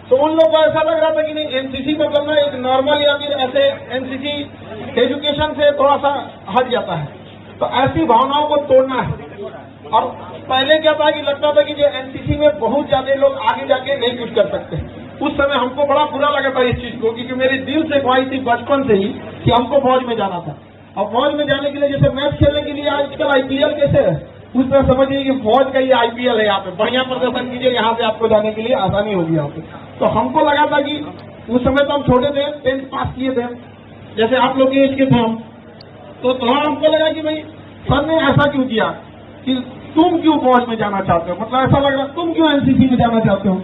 तो उन लोगों को ऐसा लग रहा था कि नहीं, एनसीसी को करना एक नॉर्मल या फिर ऐसे एनसीसी एजुकेशन से थोड़ा सा हट जाता है। तो ऐसी भावनाओं को तोड़ना है। और पहले क्या था कि लगता था कि जो एनसीसी में बहुत ज्यादा लोग आगे जाके नहीं कुछ कर सकते। उस समय हमको बड़ा बुरा लगा था इस चीज को, क्योंकि मेरे दिल से ख्वाहिश थी बचपन से ही कि हमको फौज में जाना था। और फौज में जाने के लिए जैसे मैच खेलने के लिए आजकल आईपीएल कैसे है, उस तरह समझिए कि फौज का ये आईपीएल है। यहाँ पे बढ़िया प्रदर्शन कीजिए, यहाँ से आपको जाने के लिए आसानी होगी यहाँ पे। तो हमको लगा था कि उस समय तो हम छोटे थे, 10th पास किए थे, जैसे आप लोग के एज के थे हम। तो थोड़ा हमको लगा कि भाई सर ने ऐसा क्यों किया कि तुम क्यों फौज में जाना चाहते हो, मतलब ऐसा लग रहा तुम क्यों एनसीसी में जाना चाहते हो।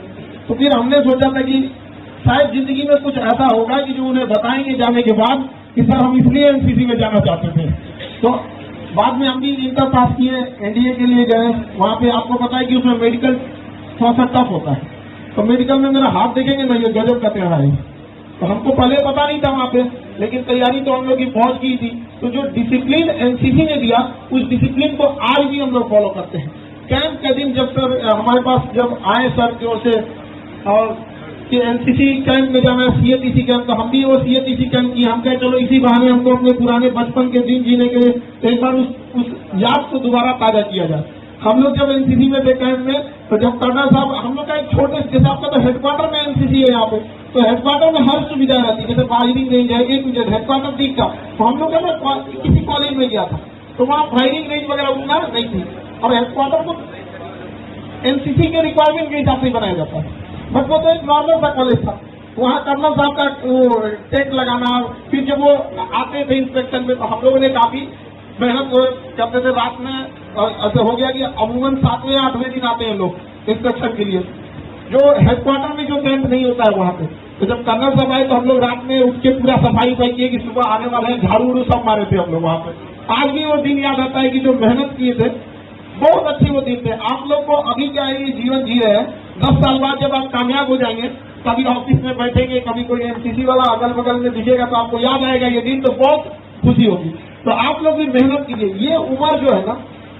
तो फिर हमने सोचा था कि शायद जिंदगी में कुछ ऐसा होगा कि जो उन्हें बताएंगे जाने के बाद कि सर हम इसलिए एनसीसी में जाना चाहते थे। तो बाद में हम भी इंटर पास किए, एनडीए के लिए गए। वहाँ पे आपको पता है कि उसमें मेडिकल थोड़ा सा टफ होता है। तो मेडिकल में मेरा हाथ देखेंगे ना, ये गजब का टेढ़ा है। तो हमको पहले पता नहीं था वहाँ पे, लेकिन तैयारी तो हम लोग की फौज की थी। तो जो डिसिप्लिन एनसीसी ने दिया, उस डिसिप्लिन को आज भी हम लोग फॉलो करते हैं। कैंप के दिन जब सर हमारे पास जब आए सर की ओर से और कि एनसीसी कैंप में जाना है, सीएटीसी कैंप, तो हम भी वो सीएटीसी कैंप की। हम कहे चलो इसी बहाने हमको अपने पुराने बचपन के दिन जीने के लिए एक बार उस याद को दोबारा ताजा किया जाए। हम लोग जब एनसीसी में थे कैंप में, तो जब कर्नल साहब, हम लोग का एक छोटे जैसे आपका तो हेडक्वार्टर में एनसीसी है यहाँ पे, तो हेडक्वार्टर में हर सुविधा रहती है, जैसे फायरिंग रेंज है, एक हेडक्वार्टर ठीक था। तो हम लोग किसी कॉलेज में गया था, तो वहाँ फायरिंग रेंज वगैरह उतना नहीं थी। और हेडक्वार्टर को एनसीसी के रिक्वायरमेंट के हिसाब से बनाया जाता है। बट वो तो एक नॉर्मल सा कॉलेज था। वहाँ कर्नल साहब का टेक लगाना, फिर जब वो आते थे इंस्पेक्शन में, तो हम लोगों ने काफी मेहनत करते थे रात में। ऐसे हो गया कि अमूमन 7वें 8वें दिन आते हैं लोग इंस्पेक्शन के लिए, जो हेडक्वार्टर में जो कैंप नहीं होता है वहाँ पे। तो जब कर्नल साहब आए तो हम लोग रात में उठ के पूरा सफाई किए कि सुबह आने वाले हैं, झाड़ू उड़ू सब मारे थे हम लोग वहाँ पे। आज भी वो दिन याद आता है कि जो मेहनत किए थे, बहुत अच्छे वो दिन थे। आप लोग को अभी क्या है, ये जीवन जी रहे हैं, 10 साल बाद जब आप कामयाब हो जाएंगे, कभी ऑफिस में बैठेंगे, कभी कोई एनसीसी वाला अगल बगल में दिखेगा, तो आपको याद आएगा ये दिन, तो बहुत खुशी होगी। तो आप लोग भी मेहनत कीजिए। ये उम्र जो है ना,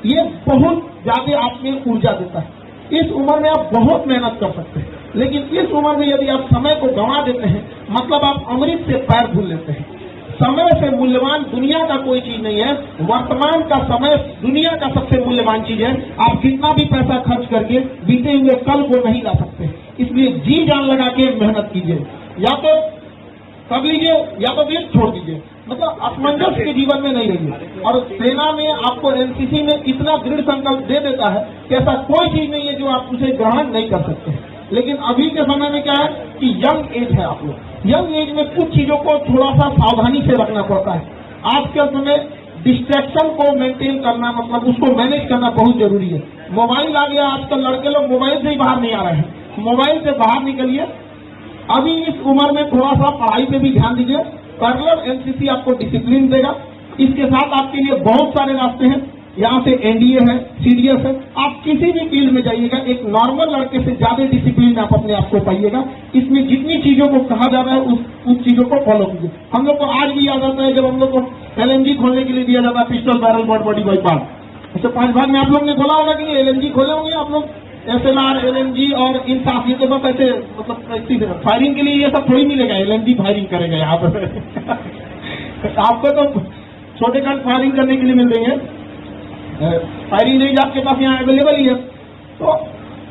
ये बहुत ज्यादा आप में ऊर्जा देता है। इस उम्र में आप बहुत मेहनत कर सकते हैं, लेकिन इस उम्र में यदि आप समय को गंवा देते हैं, मतलब आप अमृत से पैर धुल लेते हैं। समय से मूल्यवान दुनिया का कोई चीज नहीं है। वर्तमान का समय दुनिया का सबसे मूल्यवान चीज है। आप कितना भी पैसा खर्च करके बीते हुए कल को नहीं ला सकते। इसलिए जी जान लगा के मेहनत कीजिए, या तो कर लीजिए या तो फिर छोड़ दीजिए। मतलब असमंजस के जीवन में नहीं रहिए। और सेना में आपको एनसीसी में इतना दृढ़ संकल्प दे देता है कि ऐसा कोई चीज नहीं है जो आप उसे ग्रहण नहीं कर सकते। लेकिन अभी के समय में क्या है कि यंग एज है, आप लोग यंग एज में कुछ चीजों को थोड़ा सा सावधानी से रखना पड़ता है। आज के समय डिस्ट्रैक्शन को मेंटेन करना, मतलब उसको मैनेज करना बहुत जरूरी है। मोबाइल आ गया, आजकल लड़के लोग मोबाइल से ही बाहर नहीं आ रहे हैं। मोबाइल से बाहर निकलिए। अभी इस उम्र में थोड़ा सा पढ़ाई पे भी ध्यान दीजिए। पैरेलल एनसीसी आपको डिसिप्लिन देगा। इसके साथ आपके लिए बहुत सारे रास्ते हैं। यहाँ से एनडीए है, सीडीएस है, आप किसी भी फील्ड में जाइएगा, एक नॉर्मल लड़के से ज्यादा डिसिप्लिन आप अपने आप को पाइएगा। इसमें जितनी चीजों को कहा जा रहा है उस चीजों को फॉलो कीजिए। हम लोग को आज भी याद आता है जब हम लोग को एलएमजी खोलने के लिए दिया जाता है, पिस्टल बैरल बॉड बॉडी बाइपास। ऐसे 5 भाग में आप लोग ने खोला होगा कि एलएमजी खोले होंगे आप लोग। एसएलआर, एलएमजी और इंसाफ, ये तो बस ऐसे मतलब फायरिंग के लिए ये सब थोड़ी मिलेगा। एलएमजी फायरिंग करेगा यहाँ पर आपको तो छोटे कट फायरिंग करने के लिए मिल रही है। फायरिंग रेंज आपके पास यहाँ अवेलेबल ही है। तो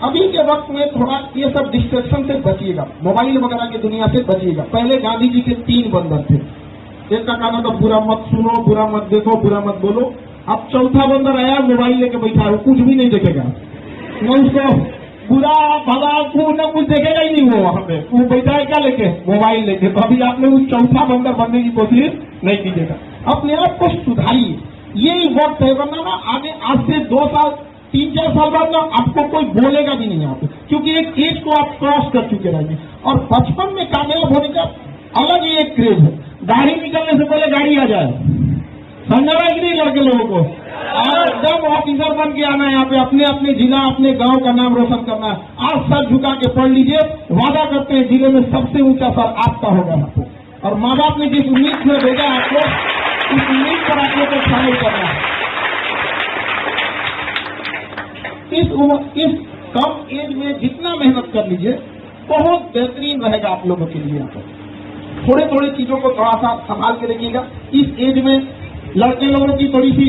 अभी के वक्त में थोड़ा ये सब डिस्ट्रैक्शन से बचिएगा, मोबाइल वगैरह की दुनिया से बचिएगा। पहले गांधी जी के 3 बंदर थे। एक का कहना था बुरा मत सुनो, बुरा मत देखो, बुरा मत बोलो। अब चौथा बंदर आया, मोबाइल लेके बैठा है, कुछ भी नहीं देखेगा, न उसको बुरा भला न कुछ देखेगा ही नहीं। वो वहां पे वो बैठा है क्या लेके, मोबाइल लेके। तो अभी आपने उस चौथा बंदर बनने की कोशिश नहीं कीजिएगा। अपने आप को सुधारिए, यही वक्त है। वरना ना आगे आज से 2 साल 3-4 साल बाद ना आपको कोई बोलेगा भी नहीं यहाँ पे, क्योंकि एक एज को आप क्रॉस कर चुके रहेंगे। और बचपन में कामयाब होने का अलग ही एक क्रेज है। गाड़ी निकलने से पहले गाड़ी आ जाए, समझा रहा है कि नहीं लड़के लोगों को। और जब ऑफिसर बन के आना है यहाँ पे, अपने अपने जिला अपने गांव का नाम रोशन करना है। आज सर झुका के पढ़ लीजिए, वादा करते हैं जिले में सबसे ऊंचा सर आपका होगा आपको। और माँ बाप ने जिस उम्मीद में भेजा आपको, इस उम्मीद पर आपको तो शामिल करना है। इस कम एज में जितना मेहनत कर लीजिए बहुत बेहतरीन रहेगा आप लोगों के लिए। यहाँ पर थोड़े थोड़े चीजों को थोड़ा सा संभाल के रखिएगा। इस एज में लड़के लोगों की थोड़ी सी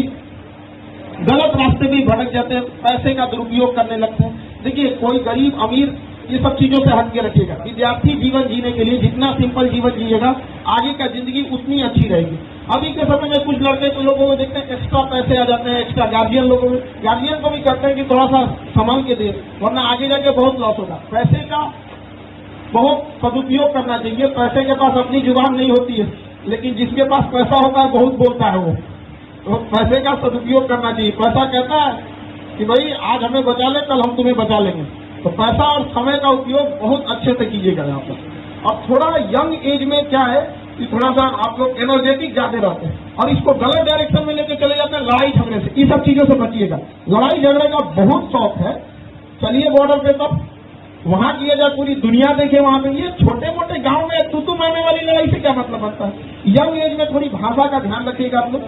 गलत रास्ते भी भटक जाते हैं, पैसे का दुरुपयोग करने लगते हैं। देखिए, कोई गरीब अमीर ये सब चीजों से हट के रखिएगा। विद्यार्थी जीवन जीने के लिए जितना सिंपल जीवन जिएगा, आगे का जिंदगी उतनी अच्छी रहेगी। अभी के समय में कुछ लड़के को लोगों को देखते हैं एक्स्ट्रा पैसे आ जाते हैं, एक्स्ट्रा गार्जियन लोगों में, गार्जियन को भी कहते हैं कि थोड़ा सा संभाल के दे, वरना आगे जाके बहुत लॉस होगा। पैसे का बहुत सदुपयोग करना चाहिए। पैसे के पास अपनी जुबान नहीं होती है, लेकिन जिसके पास पैसा होता है बहुत बोलता है वो। तो पैसे का सदुपयोग करना चाहिए। पैसा कहता है कि भाई आज हमें बचा ले, कल हम तुम्हें बचा लेंगे। तो पैसा और समय का उपयोग बहुत अच्छे से कीजिएगा यहाँ पर। और थोड़ा यंग एज में क्या है कि थोड़ा सा आप लोग एनर्जेटिक ज्यादा रहते हैं और इसको गलत डायरेक्शन में लेके चले जाते हैं, लड़ाई झगड़े से। इन सब चीजों से बचिएगा। लड़ाई झगड़े का बहुत शौक है, चलिए बॉर्डर पे, तब वहां किया जाए, पूरी दुनिया देखे वहां पे। ये छोटे मोटे गांव में तू मारने वाली लड़ाई से क्या मतलब बनता है? यंग एज में थोड़ी भाषा का ध्यान रखिएगा आप लोग,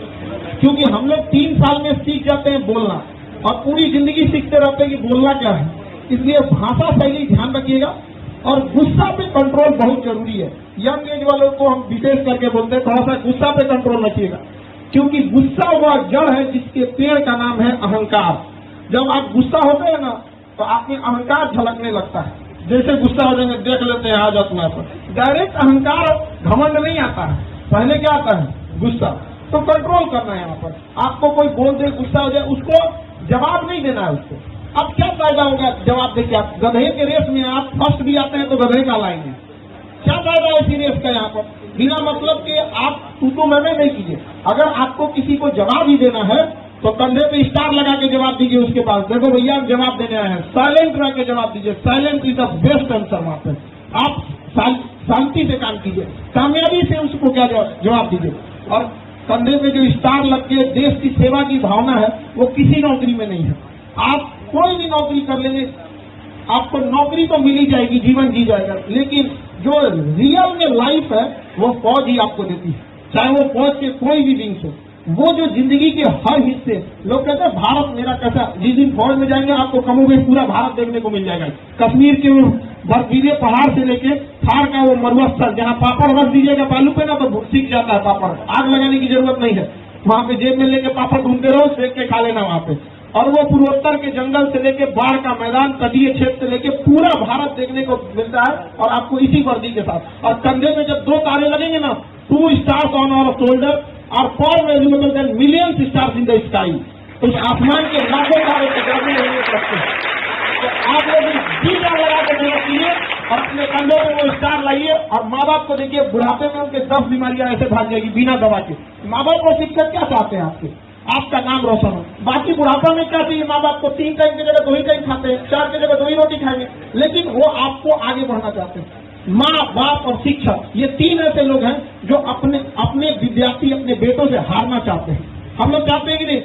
क्योंकि हम लोग 3 साल में सीख जाते हैं बोलना और पूरी जिंदगी सीखते रहते हैं कि बोलना क्या है। इसलिए भाषा शैली ध्यान रखिएगा। और गुस्सा पे कंट्रोल बहुत जरूरी है। यंग एज वालों को हम विशेष करके बोलते हैं, थोड़ा सा गुस्सा पे कंट्रोल रखिएगा, क्योंकि गुस्सा वह जड़ है जिसके पेड़ का नाम है अहंकार। जब आप गुस्सा होते हैं ना, तो आपमें अहंकार झलकने लगता है। जैसे गुस्सा हो जाएंगे, देख लेते हैं आज अपना पर डायरेक्ट अहंकार, घमंड नहीं आता है। पहले क्या आता है? गुस्सा। तो कंट्रोल करना है यहाँ पर। आपको कोई बोल दे, गुस्सा हो जाए, उसको जवाब नहीं देना है उसको। अब क्या फायदा होगा जवाब देके? आप गधे के रेस में आप फर्स्ट भी आते हैं तो गधे का लाएंगे, क्या फायदा है इसी रेस का? यहाँ पर बिना मतलब के आप तू मैं नहीं कीजिए। अगर आपको किसी को जवाब ही देना है तो कंधे पे स्टार लगा के जवाब दीजिए उसके पास, देखो भैया जवाब देने आए हैं। साइलेंट रह के जवाब दीजिए। Silent is the best answer. वहां पे आप शांति से काम कीजिए, कामयाबी से उसको क्या जवाब दीजिए। और कंधे पे जो स्टार लग के देश की सेवा की भावना है, वो किसी नौकरी में नहीं है। आप कोई भी नौकरी कर लेंगे, आपको नौकरी तो मिल ही जाएगी, जीवन जी जाएगा, लेकिन जो रियल में लाइफ है वो फौज ही आपको देती है, चाहे वो फौज के कोई भी विंग्स हो। वो जो जिंदगी के हर हिस्से, लोग कहते हैं भारत मेरा कैसा, जिस दिन फौज में जाएंगे आपको कमोबेश पूरा भारत देखने को मिल जाएगा। कश्मीर के वो बर्फीले पहाड़ से लेके थार का वो मरुआ स्थल, जहाँ पापड़ रख दीजिएगा बालू पे ना तो सीख जाता है पापड़, आग लगाने की जरूरत नहीं है। वहाँ पे जेब में लेके पापड़ ढूंढते रहो, सेक के खा लेना वहाँ पे। और वो पूर्वोत्तर के जंगल से लेके बाढ़ का मैदान, तटीय क्षेत्र से लेके पूरा भारत देखने को मिलता है, और आपको इसी वर्दी के साथ। और कंधे में जब 2 तारे लगेंगे ना, 2 स्टार्स ऑन आवर शोल्डर और 4 valuable then millions stars in the sky. उस आसमान के लाखों तारे टकराने नहीं सकते। तो आप लोग जी जान लगा के मेहनत कीजिए और अपने कंधों में वो स्टार लाइए। और माँ बाप को देखिए, बुढ़ापे में उनके 10 बीमारियां ऐसे भाग जाएगी बिना दवा के। माँ बाप को शिक्षक क्या चाहते हैं? आपका नाम रोशन हो। बाकी बुढ़ापा में क्या चाहिए? माँ बाप को 3 टाइम की जगह 2 ही टाइम खाते हैं, 4 की जगह 2 ही रोटी खाएंगे, लेकिन वो आपको आगे बढ़ना चाहते हैं। माँ बाप और शिक्षक, ये 3 ऐसे लोग हैं जो अपने विद्यार्थी, अपने बेटों से हारना चाहते हैं। हम लोग चाहते हैं कि नहीं?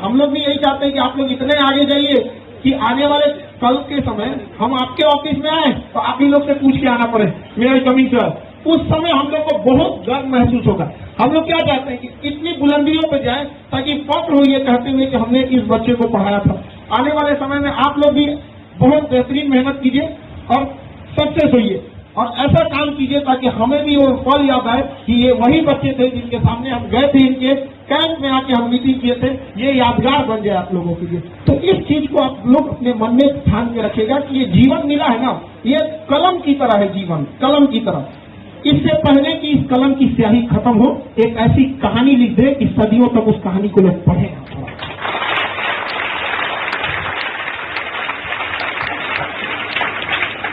हम लोग भी यही चाहते हैं कि आप लोग इतने आगे जाइए कि आने वाले कल के समय हम आपके ऑफिस में आए तो आप ही लोग से पूछ के आना पड़े, मेरा कमिंग सर। उस समय हम लोग को बहुत गर्व महसूस होगा। हम लोग क्या चाहते हैं कि इतनी बुलंदियों पे जाएं ताकि फख्र हो ये कहते हुए कि हमने इस बच्चे को पढ़ाया था। आने वाले समय में आप लोग भी बहुत बेहतरीन मेहनत कीजिए और सक्सेस होइए, और ऐसा काम कीजिए ताकि हमें भी वो पल याद आए कि ये वही बच्चे थे जिनके सामने हम गए थे, इनके कैंप में आके हम मीटिंग किए थे। ये यादगार बन जाए आप लोगों के लिए। तो इस चीज को आप लोग अपने मन में ध्यान में रखिएगा कि ये जीवन मिला है ना, ये कलम की तरह है, जीवन कलम की तरह। इससे पहले कि इस कलम की स्याही खत्म हो, एक ऐसी कहानी लिख दे कि सदियों तक उस कहानी को लोग पढ़ें।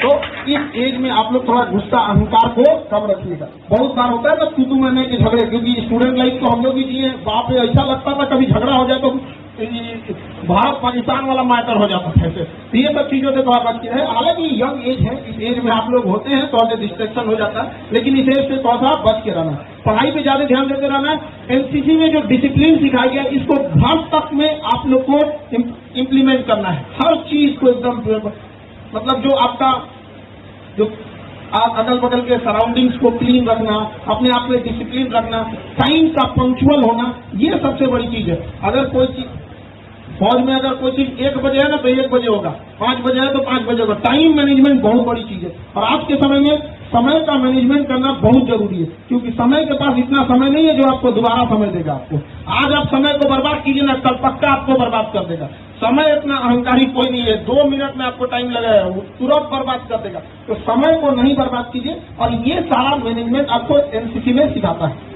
तो इस एज में आप लोग थोड़ा गुस्सा, अहंकार को कम रखिएगा। बहुत बार होता है ना तू मैंने के झगड़े, क्योंकि स्टूडेंट लाइफ तो हम लोग भी जिए। बाप रे, ऐसा लगता था कभी झगड़ा हो जाए तो भारत पाकिस्तान वाला मैटर हो जाता था। तो ये सब चीजों से थोड़ा बच के है। हालांकि यंग एज है, इस एज में आप लोग होते हैं तो थोड़ा डिस्ट्रैक्शन हो जाता है, लेकिन इस एज से थोड़ा सा बच के रहना, पढ़ाई पे ज्यादा ध्यान देते रहना। एनसीसी में जो डिसिप्लिन सिखाया गया, इसको घर तक में आप लोग को इम्प्लीमेंट करना है। हर चीज को एकदम, मतलब जो आपका जो आप अगल बगल के सराउंडिंग्स को क्लीन रखना, अपने आप में डिसिप्लिन रखना, टाइम का पंक्चुअल होना, ये सबसे बड़ी चीज है। अगर कोई चीज फौज में अगर कोई चीज 1 बजे है ना तो 1 बजे होगा, 5 बजे है तो 5 बजे होगा। टाइम मैनेजमेंट बहुत बड़ी चीज है और आज के समय में समय का मैनेजमेंट करना बहुत जरूरी है, क्योंकि समय के पास इतना समय नहीं है जो आपको दोबारा समय देगा। आपको आज आप समय को बर्बाद कीजिए ना, कल पक्का आपको बर्बाद कर देगा। समय इतना अहंकारी कोई नहीं है, 2 मिनट में आपको टाइम लगाया वो तुरंत बर्बाद कर देगा। तो समय को नहीं बर्बाद कीजिए और ये सारा मैनेजमेंट आपको एनसीसी में सिखाता है।